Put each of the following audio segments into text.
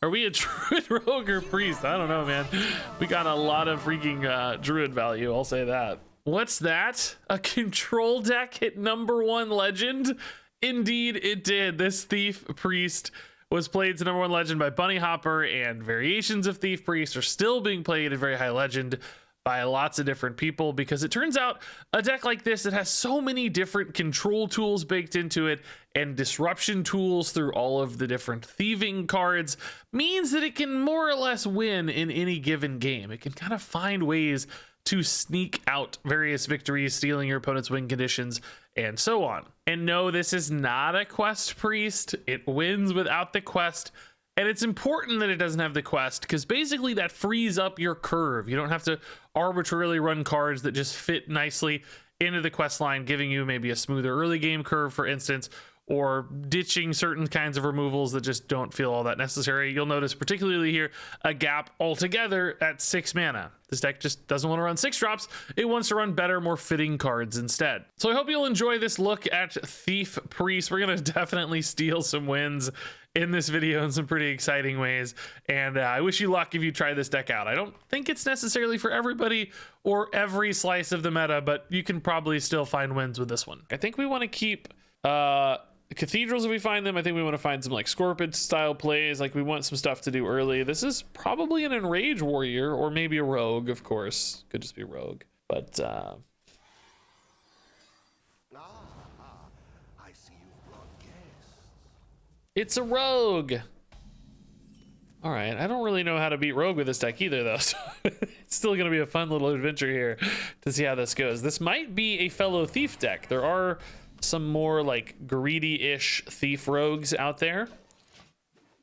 Are we a druid, rogue, or priest? I don't know, man. We got a lot of freaking druid value, I'll say that. What's that? A control deck hit #1 legend? Indeed it did. This Thief Priest was played to #1 legend by Bunny Hopper, and variations of Thief Priest are still being played at very high legend by lots of different people, because it turns out a deck like this that has so many different control tools baked into it and disruption tools through all of the different thieving cards means that it can more or less win in any given game. It can kind of find ways to sneak out various victories, stealing your opponent's win conditions, and so on. And no, this is not a quest priest. It wins without the quest. And it's important that it doesn't have the quest, because basically that frees up your curve. You don't have to arbitrarily run cards that just fit nicely into the quest line, giving you maybe a smoother early game curve, for instance, or ditching certain kinds of removals that just don't feel all that necessary. You'll notice particularly here a gap altogether at 6 mana. This deck just doesn't want to run 6 drops. It wants to run better, more fitting cards instead. So I hope you'll enjoy this look at Thief Priest. We're going to definitely steal some wins in this video in some pretty exciting ways. And I wish you luck if you try this deck out. I don't think it's necessarily for everybody or every slice of the meta, but you can probably still find wins with this one. I think we want to keep cathedrals if we find them. I think we want to find some like Scorpion style plays. Like we want some stuff to do early. This is probably an Enrage Warrior, or maybe a Rogue, of course. Could just be Rogue. But I see you've brought guests. it's a Rogue. All right, I don't really know how to beat Rogue with this deck either, though. So it's still going to be a fun little adventure here to see how this goes. This might be a fellow Thief deck. There are some more like greedy-ish Thief rogues out there.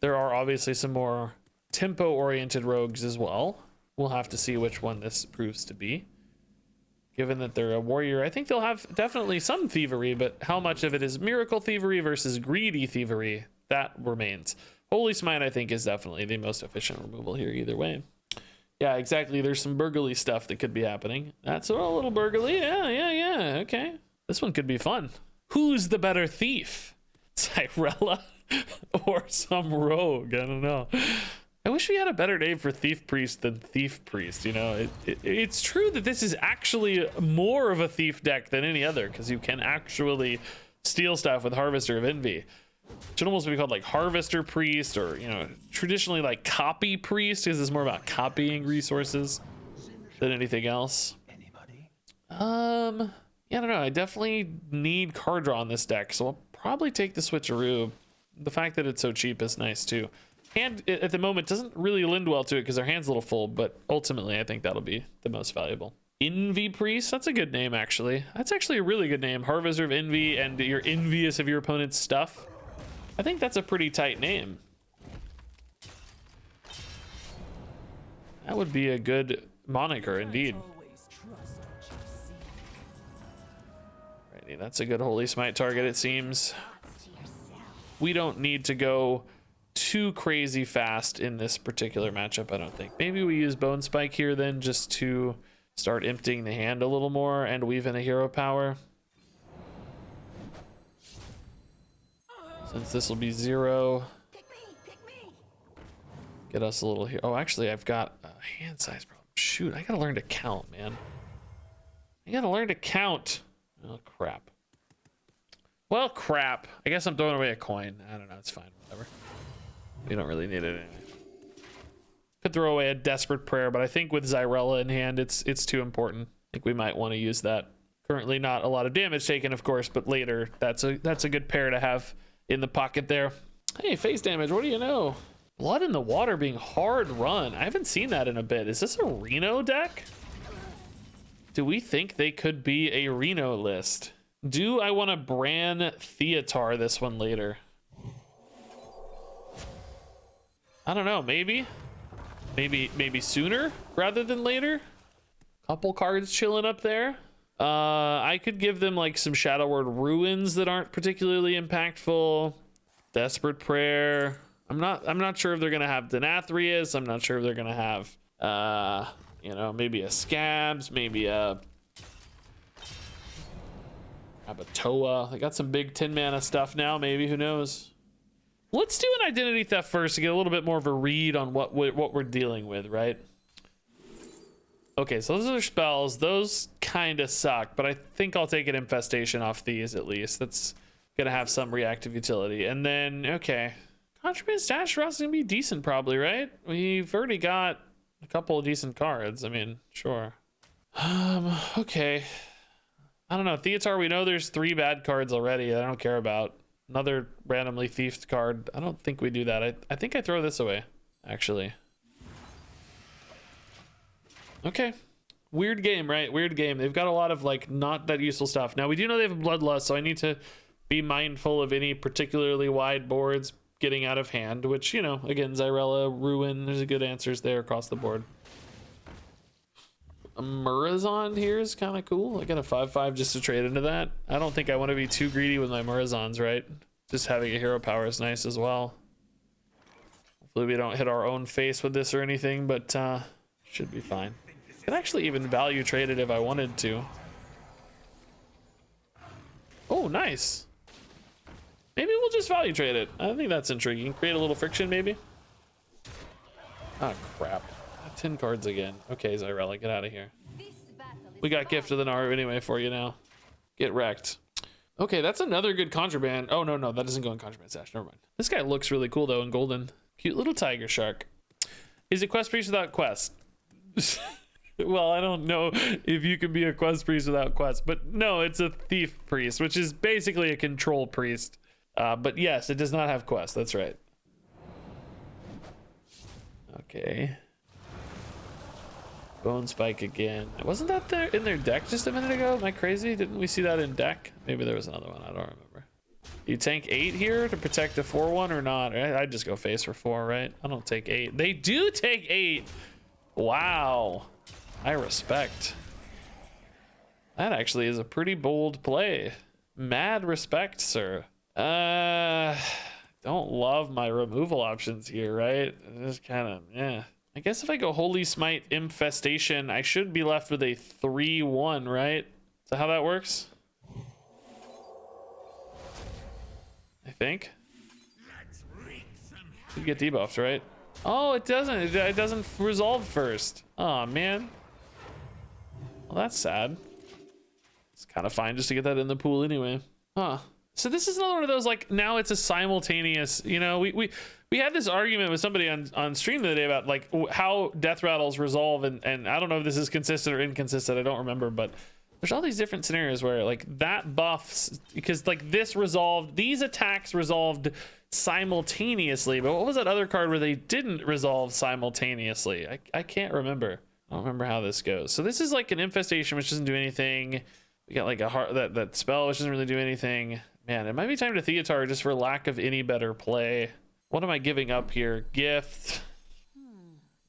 There are obviously some more tempo-oriented rogues as well. We'll have to see which one this proves to be. Given that they're a warrior, I think they'll have definitely some thievery, but how much of it is miracle thievery versus greedy thievery, that remains. Holy Smite, I think, is definitely the most efficient removal here either way. Yeah, exactly. There's some burglary stuff that could be happening. That's a little burglary. Yeah. Okay. This one could be fun. Who's the better thief? Tyrella or some rogue? I don't know. I wish we had a better name for Thief Priest than Thief Priest. You know, it's true that this is actually more of a thief deck than any other, because you can actually steal stuff with Harvester of Envy. It should almost be called like Harvester Priest, or, you know, traditionally like Copy Priest, because it's more about copying resources than anything else. Yeah, I don't know. I definitely need card draw on this deck, so I'll probably take the switcheroo. The fact that it's so cheap is nice too. And at the moment doesn't really lend well to it because their hand's a little full, but ultimately I think that'll be the most valuable. Envy Priest, that's a good name actually. That's actually a really good name. Harvester of Envy, and you're envious of your opponent's stuff. I think that's a pretty tight name. That would be a good moniker indeed. That's a good Holy Smite target, it seems. We don't need to go too crazy fast in this particular matchup, I don't think. Maybe we use Bone Spike here then, just to start emptying the hand a little more and weave in a hero power. Since this will be 0. Get us a little here. Oh, actually, I've got a hand size problem. Shoot, I gotta learn to count, man. I gotta learn to count. Oh, crap. Well, crap. I guess I'm throwing away a coin. I don't know. It's fine. Whatever. We don't really need it anyway. Could throw away a Desperate Prayer, but I think with Zyrella in hand, it's too important. I think we might want to use that. Currently not a lot of damage taken, of course, but later that's a good pair to have in the pocket there. Hey, face damage. What do you know? Blood in the Water being hard run. I haven't seen that in a bit. Is this a Reno deck? Do we think they could be a Reno list? Do I want to Bran Theatar this one later? I don't know. Maybe sooner rather than later. Couple cards chilling up there. I could give them like some Shadow Word Ruins that aren't particularly impactful. Desperate Prayer. I'm not sure if they're gonna have Denathrius. I'm not sure if they're gonna have you know, maybe a Scabs, maybe a Abatoa. I got some big 10 mana stuff now, maybe, who knows. Let's do an identity theft first to get a little bit more of a read on what we're dealing with, right? Okay, so those are spells. Those kind of suck, but I think I'll take an infestation off these at least. That's gonna have some reactive utility. And then, okay, contraband stash for us is gonna be decent probably, right? We've already got a couple of decent cards. I mean, sure. Okay. I don't know. Theatar, we know there's 3 bad cards already that I don't care about. Another randomly thiefed card. I don't think we do that. I think I throw this away, actually. Okay. Weird game, right? Weird game. They've got a lot of, like, not that useful stuff. Now, we do know they have a Bloodlust, so I need to be mindful of any particularly wide boards getting out of hand, which, you know, again, Xyrella, Ruin, there's a good answers there across the board. A Murazon here is kind of cool. I got a 5/5 just to trade into that. I don't think I want to be too greedy with my Murazons, right? Just having a hero power is nice as well. Hopefully we don't hit our own face with this or anything, but should be fine. I could actually even value trade it if I wanted to. Oh, nice. Maybe we'll just value trade it. I think that's intriguing. Create a little friction, maybe. Oh, crap. 10 cards again. Okay, Xyrella, get out of here. We got Gift of the Naru anyway for you now. Get wrecked. Okay, that's another good contraband. Oh, no, that doesn't go in contraband stash. Never mind. This guy looks really cool, though, in golden. Cute little tiger shark. Is it quest priest without quest? Well, I don't know if you can be a quest priest without quest, but no, it's a thief priest, which is basically a control priest. But yes, it does not have quest. That's right. Okay. Bone Spike again. Wasn't that there in their deck just a minute ago? Am I crazy? Didn't we see that in deck? Maybe there was another one. I don't remember. You tank 8 here to protect a 4/1 or not? I'd just go face for 4, right? I don't take 8. They do take 8. Wow. I respect. That actually is a pretty bold play. Mad respect, sir. Don't love my removal options here, right? Just kind of, yeah. I guess if I go Holy Smite Infestation, I should be left with a 3/1, right? Is that how that works? I think. You get debuffed, right? Oh, it doesn't. It doesn't resolve first. Oh, man. Well, that's sad. It's kind of fine just to get that in the pool anyway. Huh. So this is another one of those, like, now it's a simultaneous, you know, we had this argument with somebody on stream the other day about, like, how death rattles resolve, and I don't know if this is consistent or inconsistent, I don't remember, but there's all these different scenarios where, like, that buffs, because, like, this resolved, these attacks resolved simultaneously, but what was that other card where they didn't resolve simultaneously? I can't remember. I don't remember how this goes. So this is like an infestation, which doesn't do anything. We got like a heart, that spell, which doesn't really do anything. Man, it might be time to Theatar just for lack of any better play. What am I giving up here? Gift.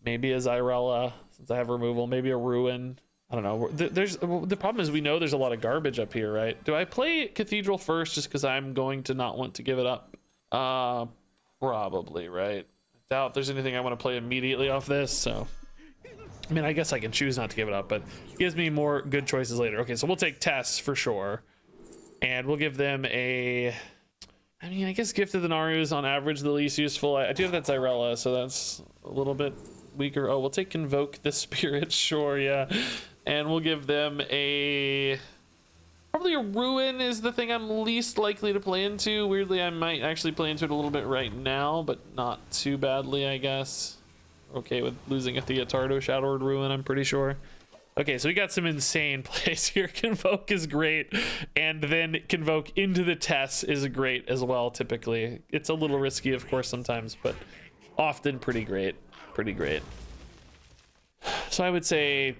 Maybe a Xyrella, since I have removal. Maybe a Ruin. I don't know. The problem is we know there's a lot of garbage up here, right? Do I play Cathedral first just because I'm going to not want to give it up? Probably, right? I doubt there's anything I want to play immediately off this, so... I mean, I guess I can choose not to give it up, but it gives me more good choices later. Okay, so we'll take Tess for sure. And we'll give them a... I mean, I guess Gift of the Naru is on average the least useful. I do have that Xyrella, so that's a little bit weaker. Oh, we'll take Convoke the Spirit, sure, yeah. And we'll give them a... Probably a Ruin is the thing I'm least likely to play into. Weirdly, I might actually play into it a little bit right now, but not too badly, I guess. Okay with losing a Theatar to a Shadowward Ruin, I'm pretty sure. Okay, so we got some insane plays here. Convoke is great, and then Convoke into the Tess is great as well, typically. It's a little risky, of course, sometimes, but often pretty great. Pretty great. So I would say,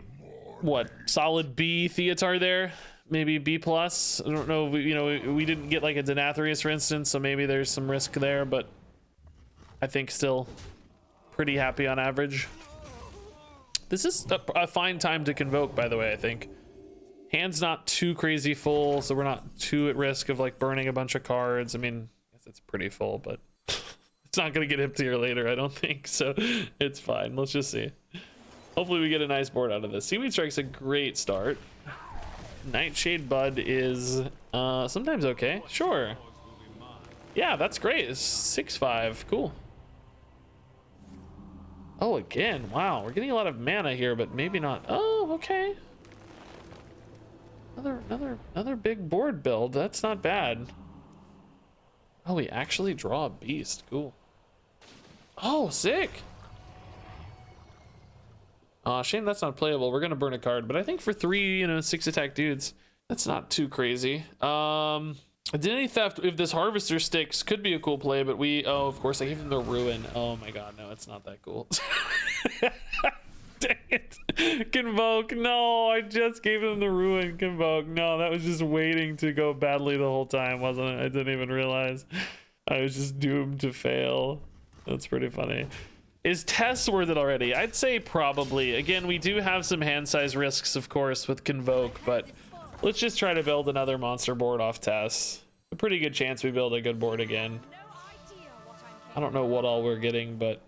what, solid B Theatar there? Maybe B+. I don't know, you know, we didn't get like a Denathrius, for instance, so maybe there's some risk there, but I think still... pretty happy on average. This is a fine time to Convoke, by the way. I think hand's not too crazy full, so we're not too at risk of like burning a bunch of cards. I mean, I guess it's pretty full, but it's not gonna get emptier later, I don't think, so it's fine. Let's just see. Hopefully we get a nice board out of this. Seaweed Strike's a great start. Nightshade Bud is sometimes okay, sure. Yeah, that's great. It's 6/5. Cool. Oh, again. Wow, we're getting a lot of mana here, but maybe not. Oh, okay. Another big board build. That's not bad. Oh, we actually draw a beast. Cool. Oh, sick. Aw, shame that's not playable. We're gonna burn a card, but I think for 3, 6 attack dudes, that's not too crazy. Identity theft, if this harvester sticks, could be a cool play, but oh, of course, I gave him the ruin. Oh my god, no, it's not that cool. Dang it. Convoke, no, I just gave him the ruin. Convoke, no, that was just waiting to go badly the whole time, wasn't it? I didn't even realize. I was just doomed to fail. That's pretty funny. Is Tess worth it already? I'd say probably. Again, we do have some hand size risks, of course, with Convoke, but let's just try to build another monster board off Tess. A pretty good chance we build a good board again. I don't know what all we're getting, but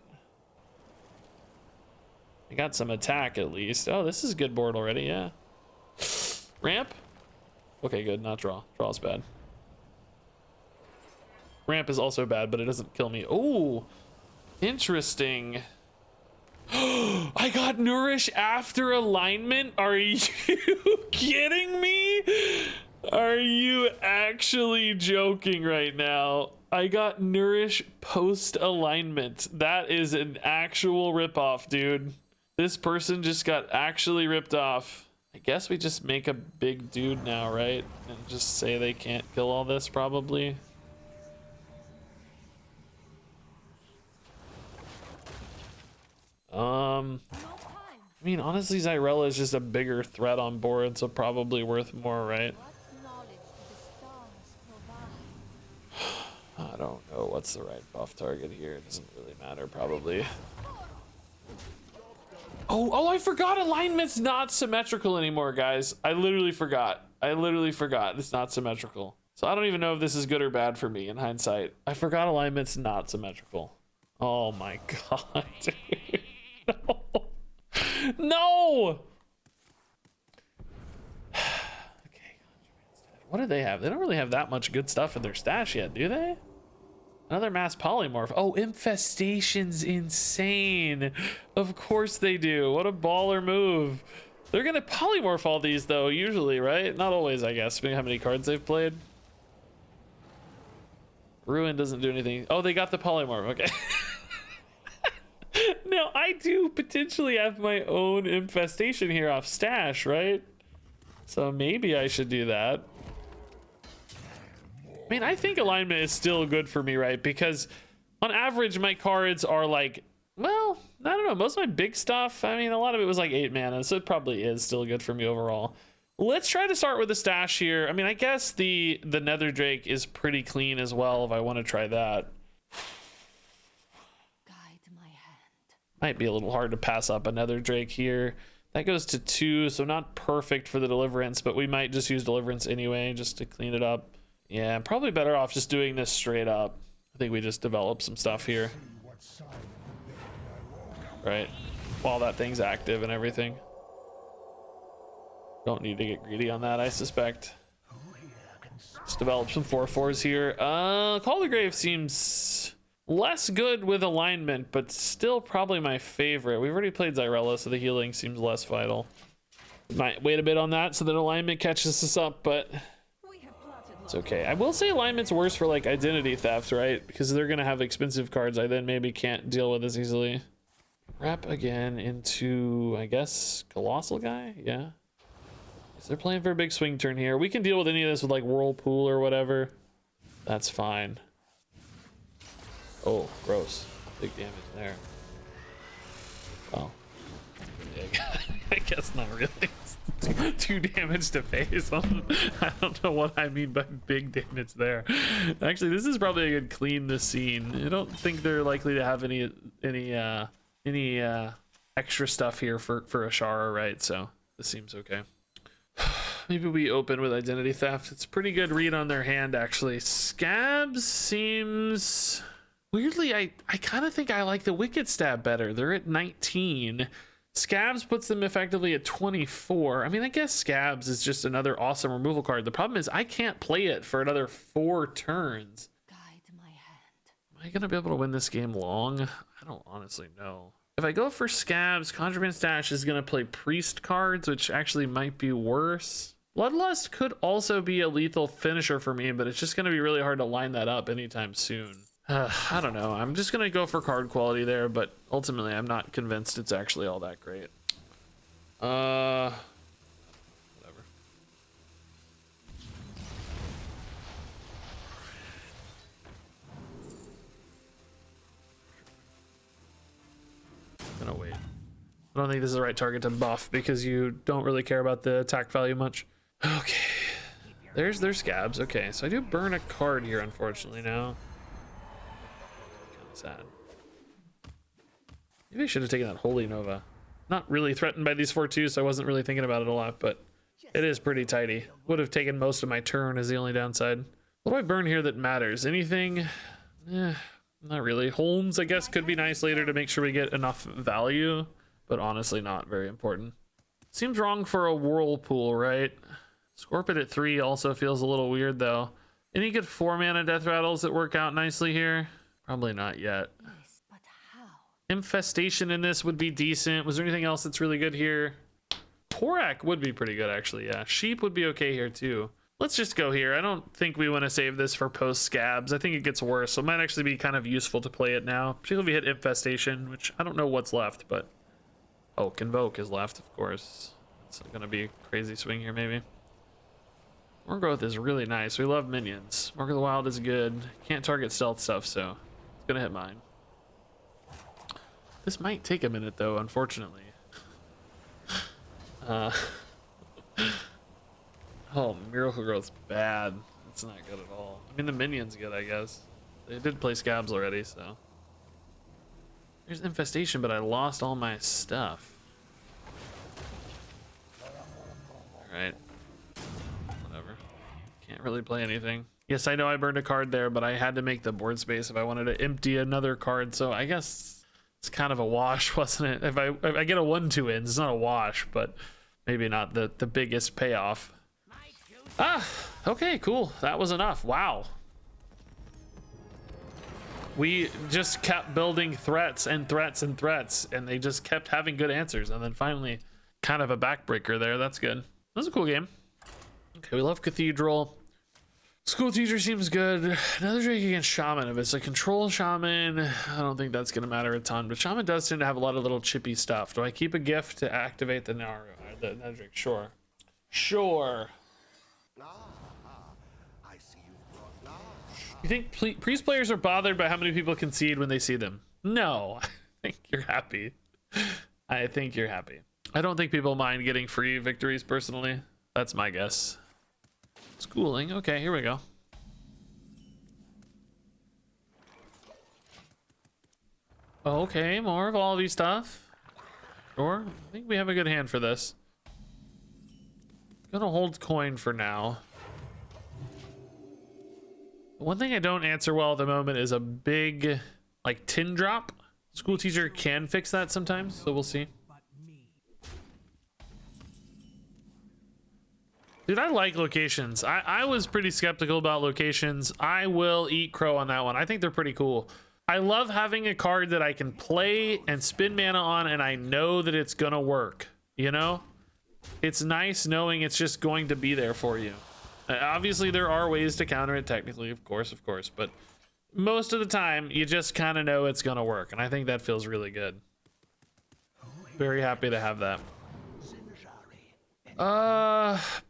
I got some attack at least. Oh, this is a good board already, yeah. Ramp? Okay, good, not draw. Draw's bad. Ramp is also bad, but it doesn't kill me. Oh, interesting. I got Nourish after alignment? Are you kidding me? Are you actually joking right now? I got Nourish post alignment. That is an actual ripoff, dude. This person just got actually ripped off. I guess we just make a big dude now, right? And just say they can't kill all this, probably. I mean, honestly, Xyrella is just a bigger threat on board, so probably worth more, right? I don't know what's the right buff target here. It doesn't really matter, probably. Oh, I forgot alignment's not symmetrical anymore, guys. I literally forgot. It's not symmetrical. So I don't even know if this is good or bad for me in hindsight. I forgot alignment's not symmetrical. Oh my god, dude. No. No. Okay. What do they have? They don't really have that much good stuff in their stash yet, do they? Another mass polymorph. Oh, Infestation's insane. Of course they do. What a baller move. They're gonna polymorph all these though, usually, right? Not always, I guess. Maybe how many cards they've played. Ruin doesn't do anything. Oh, they got the polymorph. Okay. Now I do potentially have my own Infestation here off stash, right? So maybe I should do that. I mean, I think alignment is still good for me, right? Because on average, my cards are like, well, I don't know. Most of my big stuff, I mean, a lot of it was like 8 mana, so it probably is still good for me overall. Let's try to start with a stash here. I mean, I guess the Nether Drake is pretty clean as well if I want to try that. Guide my hand. Might be a little hard to pass up another Drake here. That goes to 2, so not perfect for the Deliverance, but we might just use Deliverance anyway, just to clean it up. Yeah, I'm probably better off just doing this straight up. I think we just develop some stuff here. Right, while that thing's active and everything. Don't need to get greedy on that, I suspect. Let's develop some 4/4s here. Call the Grave seems less good with alignment, but still probably my favorite. We've already played Xyrella, so the healing seems less vital. Might wait a bit on that so that alignment catches us up, but it's okay. I will say alignment's worse for like identity theft, right? Because they're gonna have expensive cards I then maybe can't deal with as easily. Wrap again into, I guess, Colossal Guy? Yeah. So they're playing for a big swing turn here. We can deal with any of this with like Whirlpool or whatever. That's fine. Oh, gross. Big damage there. Oh. I guess not really. 2 damage to face. I don't know what I mean by big damage there. Actually, this is probably a good clean this scene. I don't think they're likely to have any extra stuff here for Ashara, right? So this seems okay. Maybe we open with identity theft. It's a pretty good read on their hand, actually. Scabs seems weirdly, I kind of think I like the Wicked Stab better. They're at 19. Scabs puts them effectively at 24. I mean, I guess Scabs is just another awesome removal card. The problem is I can't play it for another 4 turns. Guide my I gonna be able to win this game long? I don't honestly know. If I go for Scabs, Conjurement Stash is gonna play Priest cards, which actually might be worse. Bloodlust could also be a lethal finisher for me, but it's just gonna be really hard to line that up anytime soon. I don't know. I'm just gonna go for card quality there, but ultimately I'm not convinced it's actually all that great. Whatever. I'm gonna wait. I don't think this is the right target to buff because you don't really care about the attack value much. Okay. There's their Scabs. Okay, so I do burn a card here, unfortunately, now. Kind of sad. Maybe I should have taken that Holy Nova. Not really threatened by these 4/2, so I wasn't really thinking about it a lot, but it is pretty tidy. Would have taken most of my turn is the only downside. What do I burn here that matters? Anything? Not really. Holmes, I guess, could be nice later to make sure we get enough value, but honestly not very important. Seems wrong for a Whirlpool, right? Scorpion at 3 also feels a little weird, though. Any good 4-mana Death Rattles that work out nicely here? Probably not yet. Yes, but how? Infestation in this would be decent. Was there anything else that's really good here? Porak would be pretty good, actually, yeah. Sheep would be okay here, too. Let's just go here. I don't think we want to save this for post-Scabs. I think it gets worse, so it might actually be kind of useful to play it now. Particularly if we hit Infestation, which I don't know what's left, but... Oh, Convoke is left, of course. It's going to be a crazy swing here, maybe. More Growth is really nice. We love minions. Mark of the Wild is good. Can't target stealth stuff, so it's gonna hit mine. This might take a minute, though, unfortunately. Oh, Miracle Growth's bad. It's not good at all. I mean, the minion's good, I guess. They did play Scabs already, so. There's Infestation, but I lost all my stuff. Alright. Can't really play anything. Yes, I know I burned a card there, but I had to make the board space if I wanted to empty another card, so I guess it's kind of a wash, wasn't it? If I get a 1/2 in, it's not a wash, but maybe not the biggest payoff. Ah, okay, cool. That was enough. Wow. We just kept building threats and threats and threats, and they just kept having good answers, and then finally kind of a backbreaker there. That's good. That was a cool game. Okay, we love Cathedral. School Teacher seems good. Another Drake against Shaman. If it's a control Shaman, I don't think that's going to matter a ton. But Shaman does tend to have a lot of little chippy stuff. Do I keep a gift to activate the Another Drake? Sure. Sure. You think Priest players are bothered by how many people concede when they see them? No. I think you're happy. I think you're happy. I don't think people mind getting free victories, personally. That's my guess. Schooling. Okay, here we go. Okay, more Evolvey stuff. Sure. I think we have a good hand for this. Gonna hold coin for now. One thing I don't answer well at the moment is a big, like, tin drop. School Teacher can fix that sometimes, so we'll see. Dude, I like locations. I was pretty skeptical about locations. I will eat crow on that one. I think they're pretty cool. I love having a card that I can play and spin mana on, and I know that it's gonna work. You know? It's nice knowing it's just going to be there for you. Obviously, there are ways to counter it, technically, of course, but most of the time, you just kind of know it's gonna work, and I think that feels really good. Very happy to have that.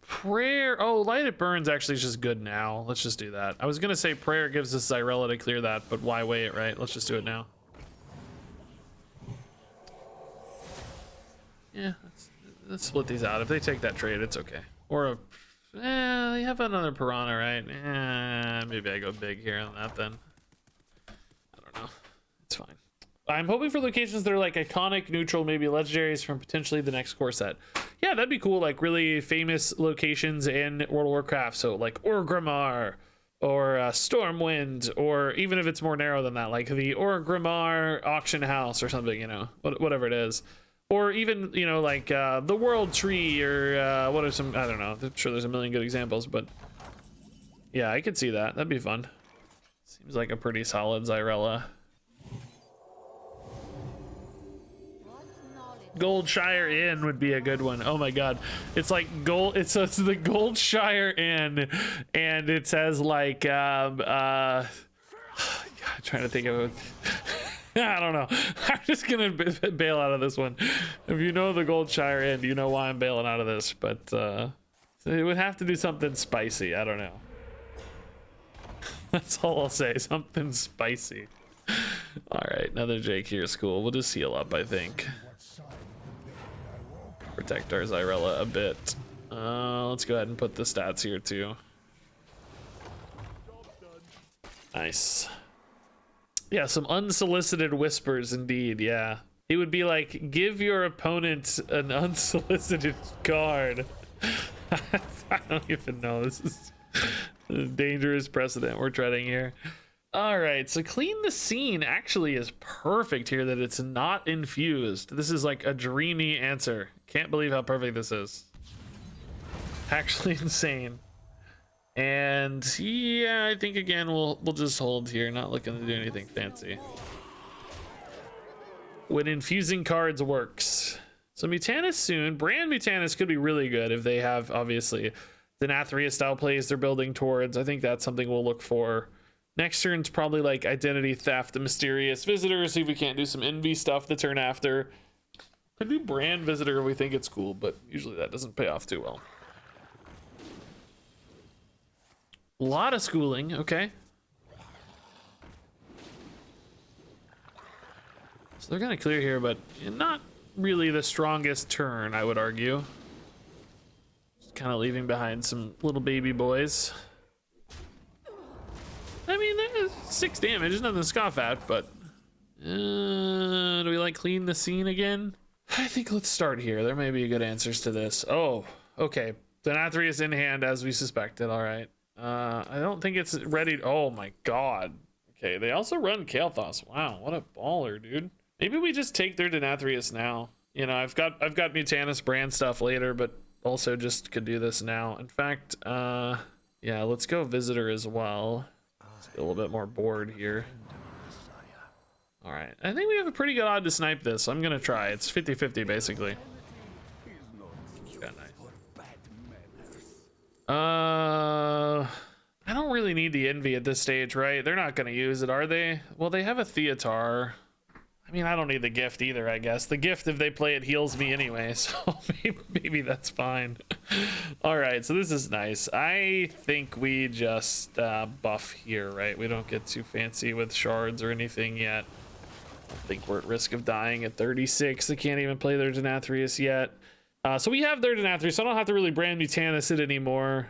Prayer. Oh, Light It Burns actually is just good now. Let's just do that. I was gonna say Prayer gives us Xyrella to clear that, but why wait, right? Let's just do it now. Yeah, let's split these out. If they take that trade, it's okay. Or they have another Piranha, right? Maybe I go big here on that then. I don't know. It's fine. I'm hoping for locations that are like iconic, neutral, maybe legendaries from potentially the next core set. Yeah, that'd be cool. Like really famous locations in World of Warcraft. So like Orgrimmar or Stormwind, or even if it's more narrow than that, like the Orgrimmar auction house or something, you know, whatever it is. Or even, you know, like the World Tree, or what are some, I don't know. I'm sure there's a million good examples, but yeah, I could see that. That'd be fun. Seems like a pretty solid Xyrella. Goldshire Inn would be a good one. Oh my god, it's like gold. It's the Goldshire Inn, and it says like God, I'm trying to think of it. I don't know. I'm just gonna bail out of this one. If you know the Goldshire Inn, you know why I'm bailing out of this. But it would have to do something spicy. I don't know. That's all I'll say. Something spicy. All right, another Jake here is cool. We'll just heal up, I think. Protect our Xyrella a bit. Let's go ahead and put the stats here too. Nice. Yeah, some unsolicited whispers indeed. Yeah, it would be like, give your opponent an unsolicited card. I don't even know. This is a dangerous precedent we're treading here. All right, so clean the scene actually is perfect here, that it's not infused. This is like a dreamy answer. Can't believe how perfect this is. Actually insane. And yeah, I think again we'll just hold here, not looking to do anything fancy. When infusing cards works. So Mutanus soon. Brand Mutanus could be really good if they have obviously the Nathria style plays they're building towards. I think that's something we'll look for. Next turn's probably like Identity Theft, the Mysterious Visitor. See if we can't do some Envy stuff the turn after. Could do Brand Visitor if we think it's cool, but usually that doesn't pay off too well. A lot of schooling, okay. So they're gonna clear here, but not really the strongest turn, I would argue. Just kind of leaving behind some little baby boys. I mean, there's 6 damage, there's nothing to scoff at, but do we like clean the scene again? I think let's start here. There may be good answers to this. Oh, okay. Denathrius in hand as we suspected. All right. I don't think it's ready. Oh my god. Okay, they also run Kael'thas. Wow, what a baller, dude. Maybe we just take their Denathrius now. You know, I've got Mutanus brand stuff later, but also just could do this now. In fact, yeah, let's go Visitor as well. Let's get a little bit more bored here. All right, I think we have a pretty good odd to snipe this, so I'm gonna try. It's 50-50 basically. Yeah, nice. I don't really need the Envy at this stage, right? They're not gonna use it, are they? Well, they have a Theatar. I mean, I don't need the gift either, I guess. The gift, if they play it, heals me anyway, so maybe that's fine. All right, so this is nice. I think we just buff here, right? We don't get too fancy with shards or anything yet. I think we're at risk of dying at 36. They can't even play their Denathrius yet. So we have their Denathrius, so I don't have to really brand Mutanus it anymore.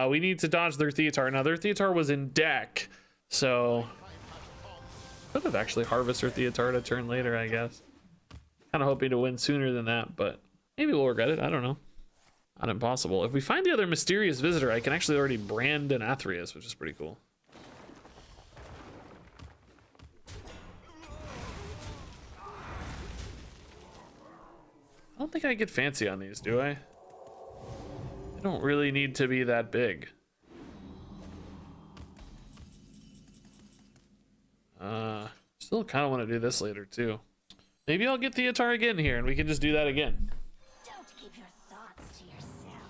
We need to dodge their Theatar. Now, their Theatar was in deck, so could have actually harvested Theatar to turn later, I guess. Kind of hoping to win sooner than that, but maybe we'll regret it. I don't know. Not impossible. If we find the other Mysterious Visitor, I can actually already brand Denathrius, which is pretty cool. I don't think I get fancy on these, do I? They don't really need to be that big. Still kind of want to do this later too. Maybe I'll get Theatar again here and we can just do that again. Don't keep your thoughts to yourself.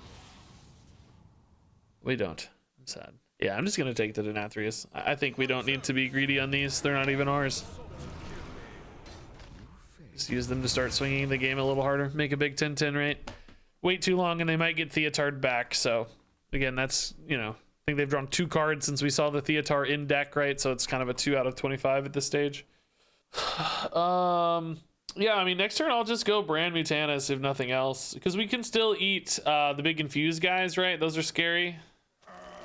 We don't. I'm sad. Yeah, I'm just gonna take the Denathrius. I think we don't need to be greedy on these. They're not even ours. Just use them to start swinging the game a little harder. Make a big 10-10 rate. Wait too long and they might get Theatar'd back. So again, that's, you know, I think they've drawn 2 cards since we saw the Theatar in deck, right? So it's kind of a 2 out of 25 at this stage. Yeah, I mean, next turn I'll just go brand Mutanus if nothing else, because we can still eat the big infused guys, right? Those are scary.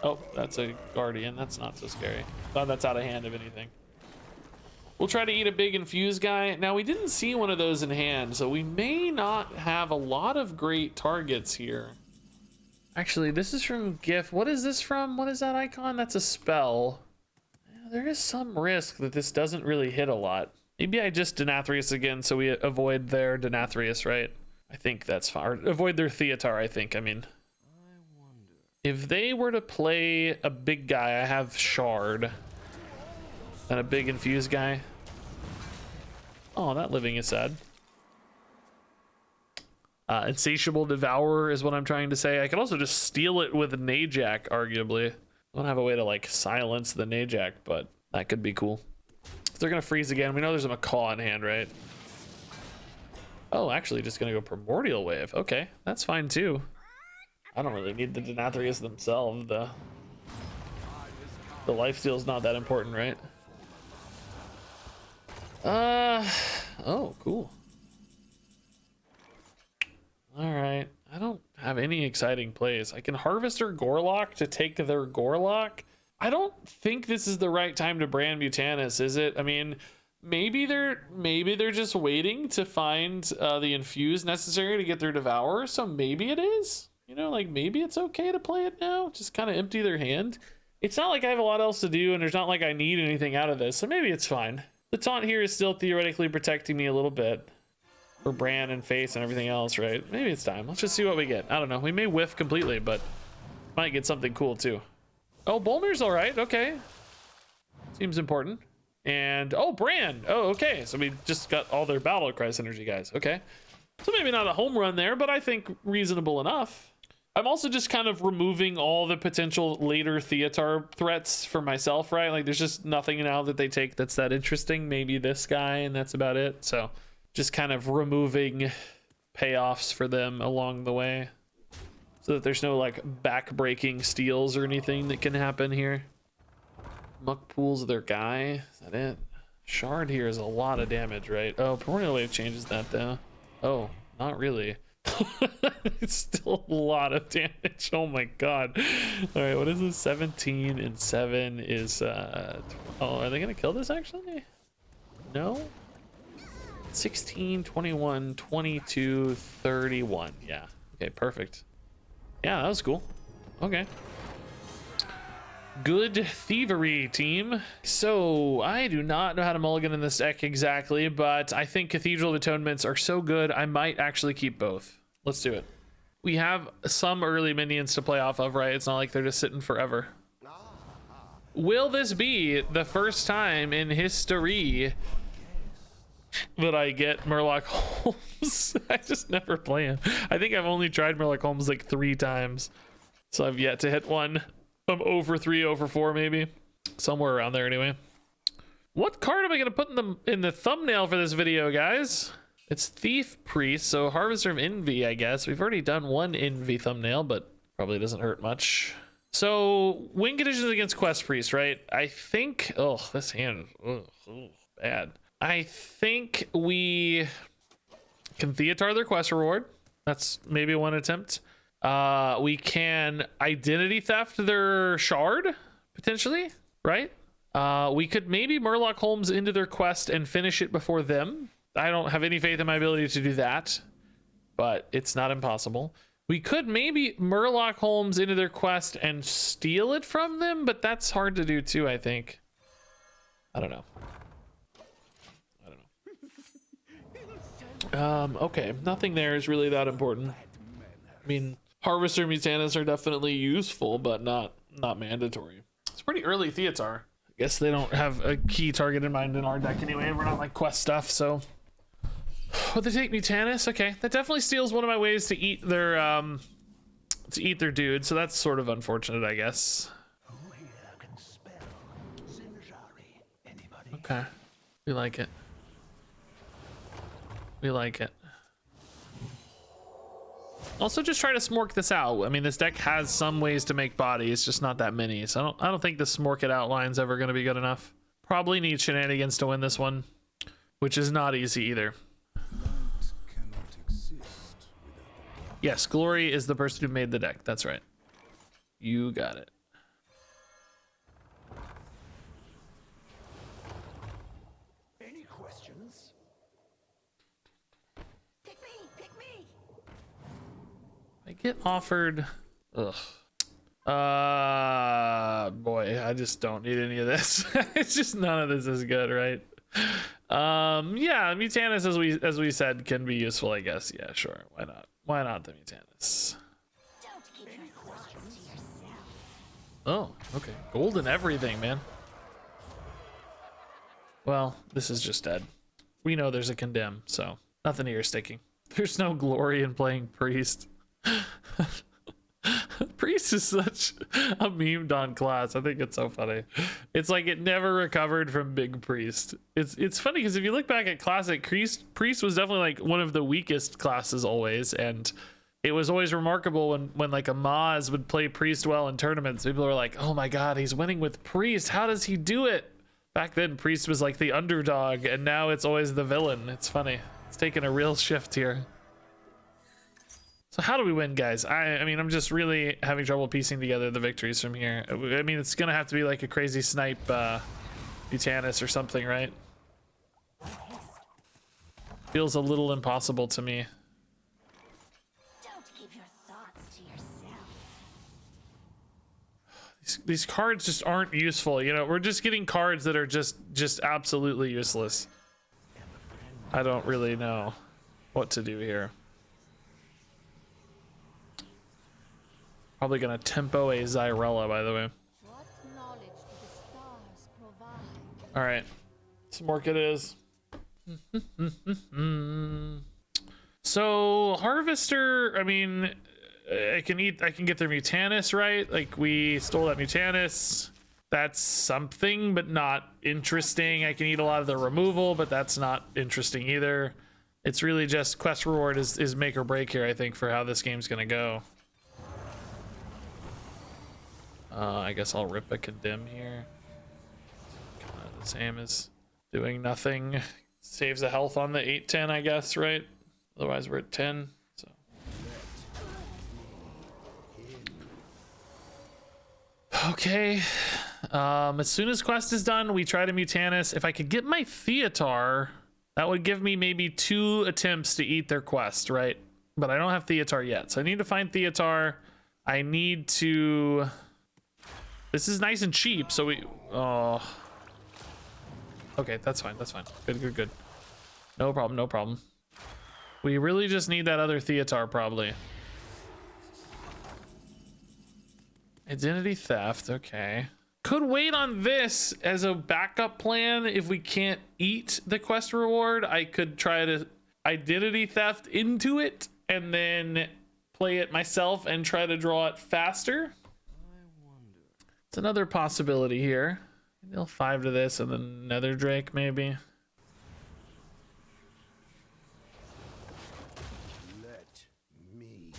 Oh, that's a Guardian. That's not so scary. Thought that's out of hand if anything. We'll try to eat a big infused guy. Now, we didn't see one of those in hand, so we may not have a lot of great targets here. Actually, this is from GIF. What is this from? What is that icon? That's a spell. Yeah, there is some risk that this doesn't really hit a lot. Maybe I just Denathrius again so we avoid their Denathrius, right? I think that's fine. Or avoid their Theatar, I think. I mean, if they were to play a big guy, I have Shard. And a big infused guy. Oh, that living is sad. Insatiable Devourer is what I'm trying to say. I could also just steal it with Najak, arguably. I don't have a way to like silence the Najak, but that could be cool. They're gonna freeze again. We know there's a Macaw in hand, right? Oh, actually just gonna go Primordial Wave. Okay, that's fine too. I don't really need the Denathrius themselves. The lifesteal is not that important, right? Oh, cool. All right, I don't have any exciting plays. I can harvest their Gorlock to take their Gorlock. I don't think this is the right time to brand Mutanus, is it? I mean, maybe they're just waiting to find the infuse necessary to get their Devourer. So maybe it is. You know, like maybe it's okay to play it now. Just kind of empty their hand. It's not like I have a lot else to do, and there's not like I need anything out of this. So maybe it's fine. The taunt here is still theoretically protecting me a little bit. For Bran and Face and everything else, right? Maybe it's time. Let's just see what we get. I don't know. We may whiff completely, but might get something cool too. Oh, Bolmir's all right. Okay. Seems important. And oh, Bran. Oh, okay. So we just got all their Battle Cry synergy guys. Okay. So maybe not a home run there, but I think reasonable enough. I'm also just kind of removing all the potential later Theatar threats for myself, right? Like there's just nothing now that they take that's that interesting. Maybe this guy, and that's about it. So just kind of removing payoffs for them along the way so that there's no like back-breaking steals or anything that can happen here. Muck Pool's their guy. Is that it? Shard here is a lot of damage, right? Oh, Primordial Wave changes that though. Oh, not really. It's still a lot of damage. Oh my god. All right, what is this? 17 and 7 is oh, are they gonna kill this actually? No. 16, 21, 22, 31. Yeah. Okay, perfect. Yeah, that was cool. Okay. Good thievery, team. So, I do not know how to mulligan in this deck exactly, but I think Cathedral of Atonements are so good, I might actually keep both. Let's do it. We have some early minions to play off of, right? It's not like they're just sitting forever. Will this be the first time in history that I get Murloc Holmes? I just never play him. I think I've only tried Murloc Holmes like 3 times, so I've yet to hit one. I'm over 3, over 4 maybe, somewhere around there anyway. What card am I gonna put in the thumbnail for this video, guys? It's Thief Priest, so Harvester of Envy, I guess. We've already done one Envy thumbnail, but probably doesn't hurt much. So win conditions against Quest Priest, right? I think, oh, this hand, bad. I think we can Theatar their quest reward. That's maybe one attempt. We can identity theft their shard, potentially, right? We could maybe Murloc Holmes into their quest and finish it before them. I don't have any faith in my ability to do that, but it's not impossible. We could maybe Murloc Holmes into their quest and steal it from them, but that's hard to do too, I think. I don't know. Okay, nothing there is really that important. I mean, Harvester Mutanus are definitely useful, but not mandatory. It's pretty early Theatar. I guess they don't have a key target in mind in our deck anyway. We're not like quest stuff, so. Oh, they take Mutanus. Okay, that definitely steals one of my ways to eat their dude. So that's sort of unfortunate, I guess. Okay, we like it. We like it. Also, just try to smork this out. I mean, this deck has some ways to make body. It's just not that many. So I don't think the smork it out line's ever going to be good enough. Probably need shenanigans to win this one, which is not easy either. Yes, Glory is the person who made the deck. That's right. You got it. Any questions? Pick me! I get offered. Ugh. Boy, I just don't need any of this. It's just none of this is good, right? Yeah, Mutanus, as we said, can be useful, I guess. Yeah, sure. Why not? Why not the Mutanus? Don't keep your thoughts to yourself. Oh, okay. Gold and everything, man. Well, this is just dead. We know there's a condemn, so nothing here sticking. There's no glory in playing priest. Priest is such a memed on class. I think it's so funny. It's like it never recovered from big priest. It's funny because if you look back at classic, priest was definitely like one of the weakest classes always, and it was always remarkable when like a Maz would play priest well in tournaments. People were like, oh my god, he's winning with priest. How does he do it? Back then priest was like the underdog, and now it's always the villain. It's funny. It's taken a real shift here. So how do we win, guys? I mean, I'm just really having trouble piecing together the victories from here. I mean, it's gonna have to be like a crazy snipe Butanis or something, right? Feels a little impossible to me. Don't keep your thoughts to yourself. These cards just aren't useful, you know. We're just getting cards that are just absolutely useless. I don't really know what to do here. Probably gonna tempo a Zyrella, by the way. What knowledge do the stars provide? All right, some work it is. So Harvester, I mean, I can get their Mutanis, right? Like we stole that Mutanis. That's something, but not interesting. I can eat a lot of the removal, but that's not interesting either. It's really just quest reward is make or break here, I think, for how this game's gonna go. I guess I'll rip a condemn here. Kind of the same as doing nothing. Saves the health on the 8-10, I guess, right? Otherwise we're at 10. So okay. As soon as quest is done, we try to Mutanis. If I could get my Theatar, that would give me maybe 2 attempts to eat their quest, right? But I don't have Theatar yet, so I need to find Theatar. I need to. This is nice and cheap, so we. Oh. Okay, that's fine. That's fine. Good. No problem. No problem. We really just need that other Theatar, probably. Identity theft. Okay. Could wait on this as a backup plan if we can't eat the quest reward. I could try to identity theft into it and then play it myself and try to draw it faster. It's another possibility here. Deal 5 to this and then Nether Drake maybe. Let me in.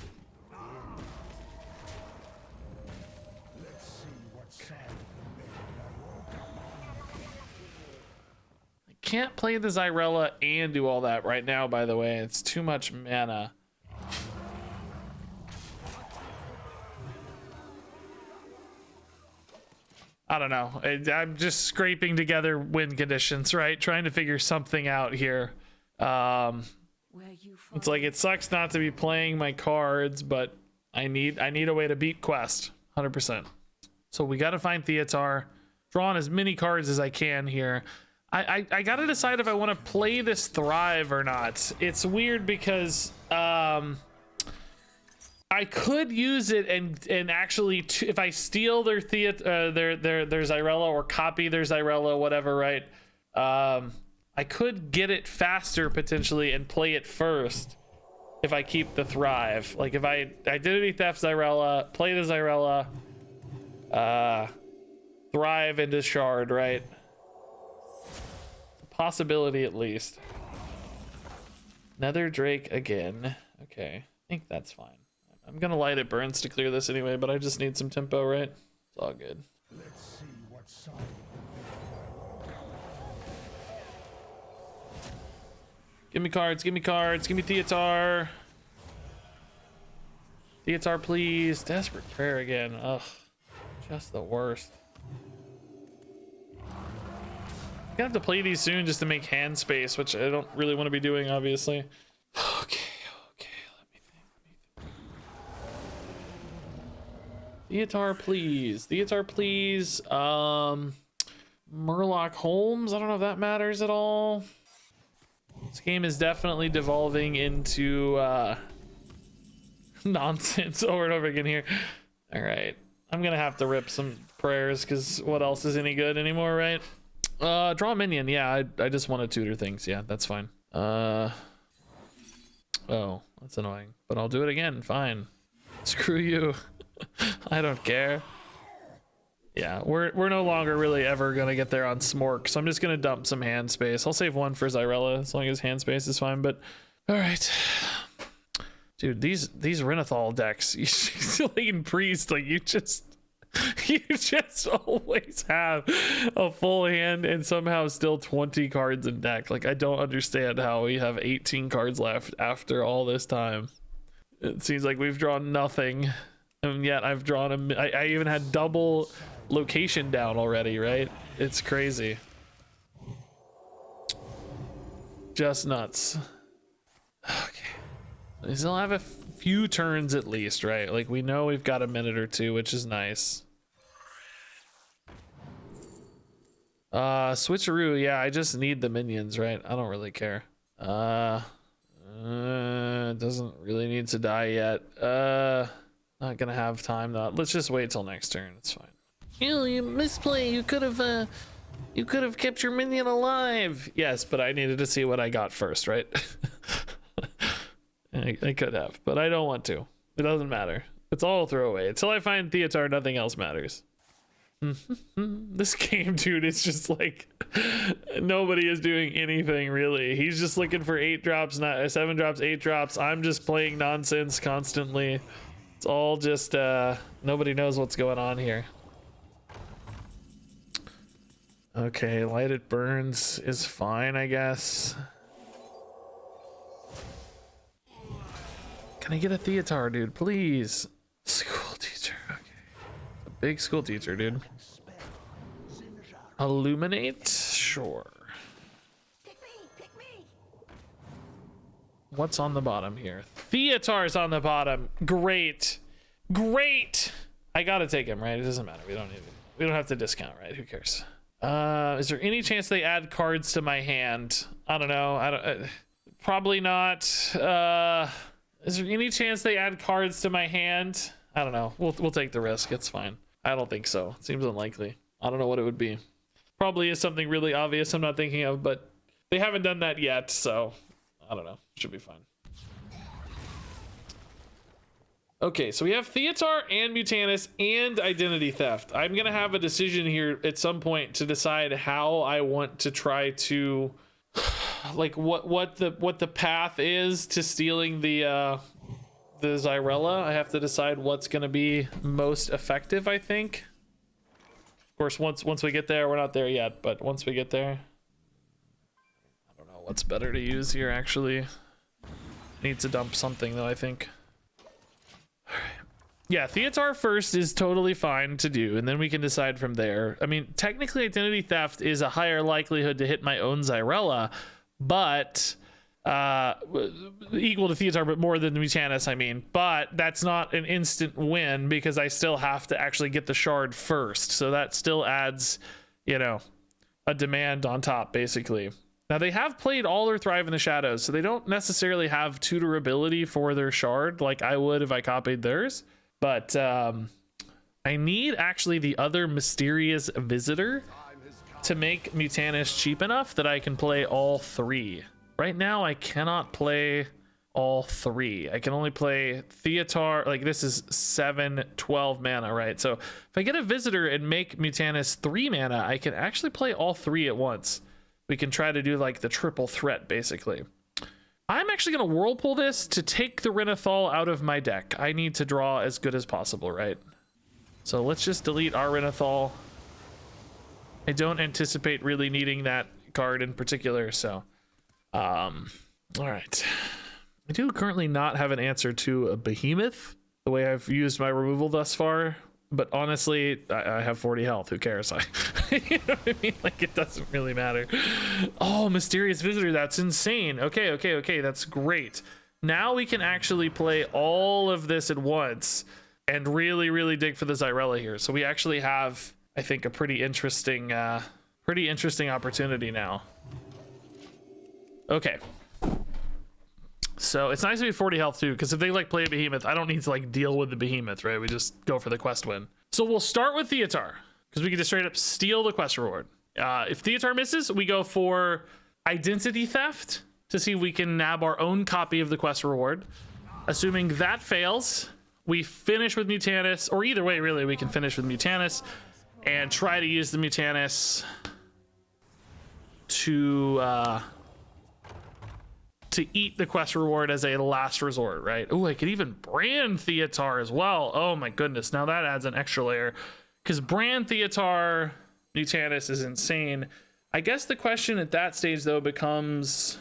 Let's see what side of the bed I walk. I can't play the Zyrella and do all that right now, by the way. It's too much mana. I don't know. I'm just scraping together win conditions, right? Trying to figure something out here. It's like it sucks not to be playing my cards, but I need a way to beat quest 100%. So we got to find Theatar, draw on as many cards as I can here. I got to decide if I want to play this Thrive or not. It's weird because I could use it and actually if I steal their Zyrella or copy their Zyrella, whatever, right? I could get it faster potentially and play it first if I keep the Thrive. Like if I identity theft Zyrella, play the Zyrella, Thrive into Shard, right? Possibility at least. Nether Drake again. Okay, I think that's fine. I'm gonna light it burns to clear this anyway, but I just need some tempo, right? It's all good. Let's see what side. Give me cards, give me cards, give me Theatar. Theatar, please. Desperate Prayer again. Ugh, just the worst. I'm gonna have to play these soon just to make hand space, which I don't really want to be doing, obviously. Okay. Theatar, please. Theatar, please. Murloc Holmes. I don't know if that matters at all. This game is definitely devolving into nonsense over and over again here. All right. I'm going to have to rip some prayers because what else is any good anymore, right? Draw a minion. Yeah, I just want to tutor things. Yeah, that's fine. Oh, that's annoying. But I'll do it again. Fine. Screw you. I don't care. Yeah, we're no longer really ever gonna get there on Smork, so I'm just gonna dump some hand space. I'll save one for Xyrella as long as hand space is fine. But all right, dude, these Renathal decks, you still in priest, like you just always have a full hand and somehow still 20 cards in deck. Like I don't understand how we have 18 cards left after all this time. It seems like we've drawn nothing, and yet I've drawn I even had double location down already, right? It's crazy. Just nuts. Okay. We still have a few turns at least, right? Like we know we've got a minute or two, which is nice. Switcheroo, yeah, I just need the minions, right? I don't really care. Doesn't really need to die yet. Not gonna have time though. Let's just wait till next turn. It's fine. You misplay. You could have kept your minion alive. Yes, but I needed to see what I got first, right? I could have, but I don't want to. It doesn't matter. It's all a throwaway. Until I find Theatar, nothing else matters. This game, dude, it's just like nobody is doing anything really. He's just looking for 8 drops, not 7 drops, 8 drops. I'm just playing nonsense constantly. It's all just nobody knows what's going on here. Okay, Light It Burns is fine, I guess. Can I get a Theatar, dude? Please. School teacher. Okay. A big school teacher, dude. Illuminate? Sure. Pick me. What's on the bottom here? Theatar's on the bottom. Great. Great. I gotta take him, right? It doesn't matter. We don't have to discount, right? Who cares? Is there any chance they add cards to my hand? I don't know. Probably not. Is there any chance they add cards to my hand? I don't know. We'll take the risk. It's fine. I don't think so. It seems unlikely. I don't know what it would be. Probably is something really obvious I'm not thinking of, but they haven't done that yet, so I don't know. Should be fine. Okay, so we have Theatar and Mutanus and Identity Theft. I'm gonna have a decision here at some point to decide how I want to try to, like, what the path is to stealing the Xyrella. I have to decide what's gonna be most effective, I think. Of course, once we get there, we're not there yet, but once we get there, I don't know what's better to use here. Actually, need to dump something though, I think. Yeah, Theatar first is totally fine to do, and then we can decide from there. I mean, technically Identity Theft is a higher likelihood to hit my own Xyrella, but equal to Theatar, but more than the Mutanus, I mean. But that's not an instant win because I still have to actually get the shard first. So that still adds, you know, a demand on top, basically. Now, they have played all their Thrive in the Shadows, so they don't necessarily have tutorability for their shard like I would if I copied theirs. But I need actually the other Mysterious Visitor to make Mutanus cheap enough that I can play all 3. Right now, I cannot play all 3. I can only play Theatar. Like, this is 7, 12 mana, right? So if I get a Visitor and make Mutanus 3 mana, I can actually play all 3 at once. We can try to do like the triple threat, basically. I'm actually going to Whirlpool this to take the Renathal out of my deck. I need to draw as good as possible, right? So let's just delete our Renathal. I don't anticipate really needing that card in particular, so... all right. I do currently not have an answer to a Behemoth, the way I've used my removal thus far. But honestly, I have 40 health. Who cares? You know what I mean? Like, it doesn't really matter. Oh, Mysterious Visitor. That's insane. Okay. That's great. Now we can actually play all of this at once and really dig for the Xyrella here. So we actually have, I think, a pretty interesting opportunity now. Okay. So it's nice to be 40 health too, because if they like play a Behemoth, I don't need to like deal with the Behemoth, right? We just go for the quest win. So we'll start with Theatar, because we can just straight up steal the quest reward. If Theatar misses, we go for identity theft to see if we can nab our own copy of the quest reward. Assuming that fails, we finish with Mutanus, or either way, really, we can finish with Mutanus and try to use the Mutanus to eat the quest reward as a last resort, right? Oh, I could even brand Theatar as well. Oh my goodness, now that adds an extra layer, because brand Theatar Mutanus is insane. I guess the question at that stage though becomes,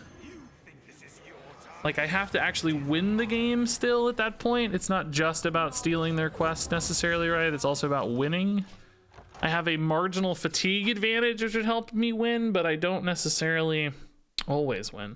like, I have to actually win the game still at that point. It's not just about stealing their quest necessarily, right? It's also about winning. I have a marginal fatigue advantage which would help me win, but I don't necessarily always win.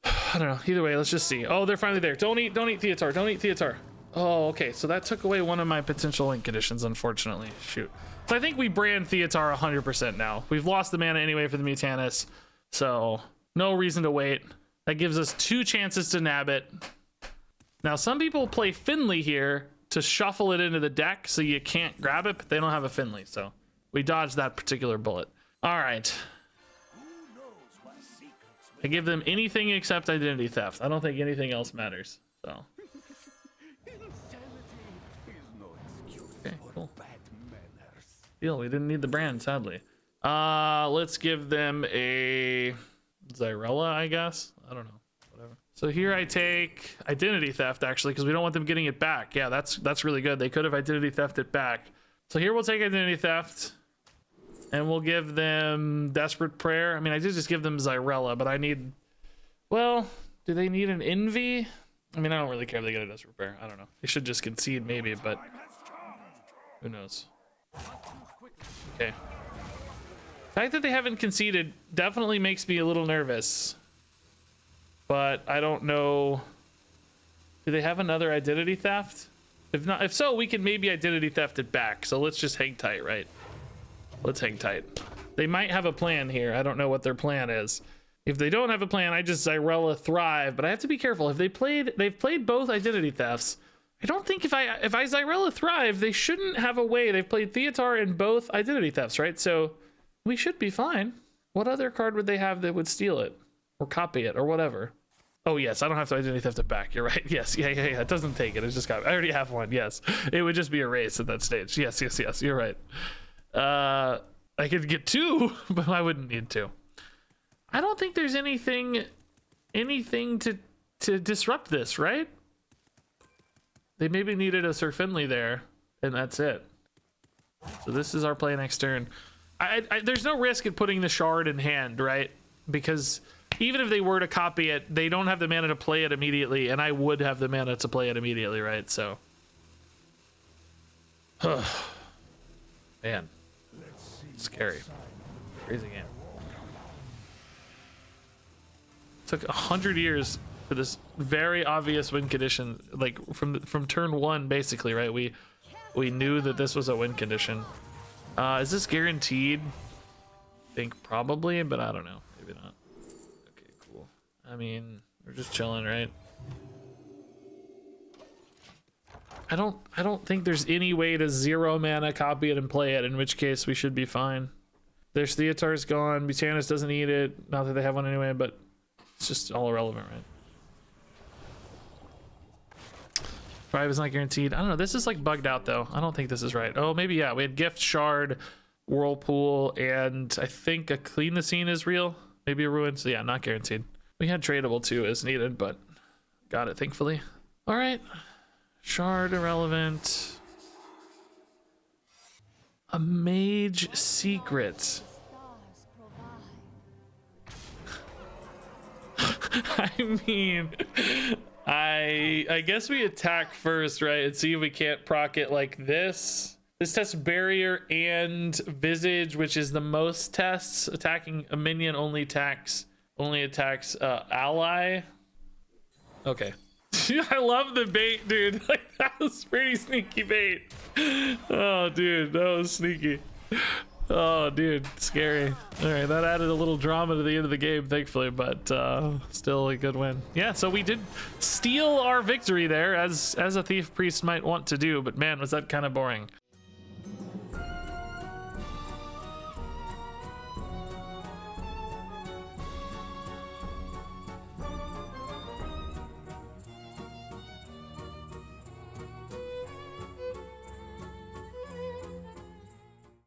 I don't know. Either way, let's just see. Oh, they're finally there. Don't eat Theatar. Don't eat Theatar. Oh, okay. So that took away one of my potential win conditions, unfortunately. Shoot. So I think we brand Theatar 100% now. We've lost the mana anyway for the Mutanus, so no reason to wait. That gives us 2 chances to nab it. Now, some people play Finley here to shuffle it into the deck so you can't grab it, but they don't have a Finley, so we dodged that particular bullet. All right. I give them anything except identity theft. I don't think anything else matters, so. Okay, cool. Deal, we didn't need the brand, sadly. Let's give them a Zyrella, I guess. I don't know, whatever. So here I take identity theft, actually, because we don't want them getting it back. Yeah, that's really good. They could have identity theft it back. So here we'll take identity theft, and we'll give them desperate prayer. I mean, I did just give them Zyrella, but I need, well, do they need an envy? I mean, I don't really care if they get a desperate prayer. I don't know. They should just concede maybe, but who knows? Okay. The fact that they haven't conceded definitely makes me a little nervous, but I don't know. Do they have another identity theft? If not, if so, we can maybe identity theft it back. So let's just hang tight, right? Let's hang tight. They might have a plan here. I don't know what their plan is. If they don't have a plan, I just Zyrella Thrive, but I have to be careful. If they've played both identity thefts. I don't think if I Zyrella Thrive, they shouldn't have a way. They've played Theatar in both identity thefts, right? So we should be fine. What other card would they have that would steal it or copy it or whatever? Oh yes, I don't have to identity theft it back. You're right. Yes, yeah. It doesn't take it. It's just got. I already have one. Yes, it would just be erased at that stage. Yes. You're right. I could get 2, but I wouldn't need to. I don't think there's anything to disrupt this, right? They maybe needed a Sir Finley there, and that's it. So this is our play next turn. There's no risk in putting the shard in hand, right? Because even if they were to copy it, they don't have the mana to play it immediately, and I would have the mana to play it immediately, right? So, man, scary, crazy game. Took 100 years for this very obvious win condition, like from turn 1, basically, right? We knew that this was a win condition. Is this guaranteed? I think probably, but I don't know. Maybe not. Okay, cool. I mean, we're just chilling, right? I don't think there's any way to 0 mana copy it and play it, in which case we should be fine. There's Theatar's gone. Mutanus doesn't eat it. Not that they have one anyway, but it's just all irrelevant, right? Thrive is not guaranteed. I don't know. This is like bugged out though. I don't think this is right. Oh, maybe, yeah. We had Gift, Shard, Whirlpool, and I think a Clean the Scene is real. Maybe a Ruin. So yeah, not guaranteed. We had tradable too as needed, but got it thankfully. All right. Shard irrelevant. A Mage Secret. I mean, I guess we attack first, right? And see if we can't proc it like this. This tests Barrier and Visage, which is the most tests. Attacking a minion only attacks ally. Okay. I love the bait, dude. Like, that was pretty sneaky bait. Oh, dude, that was sneaky. Oh, dude, scary. All right, that added a little drama to the end of the game, thankfully, but still a good win. Yeah, so we did steal our victory there, as a Thief Priest might want to do, but man, was that kind of boring.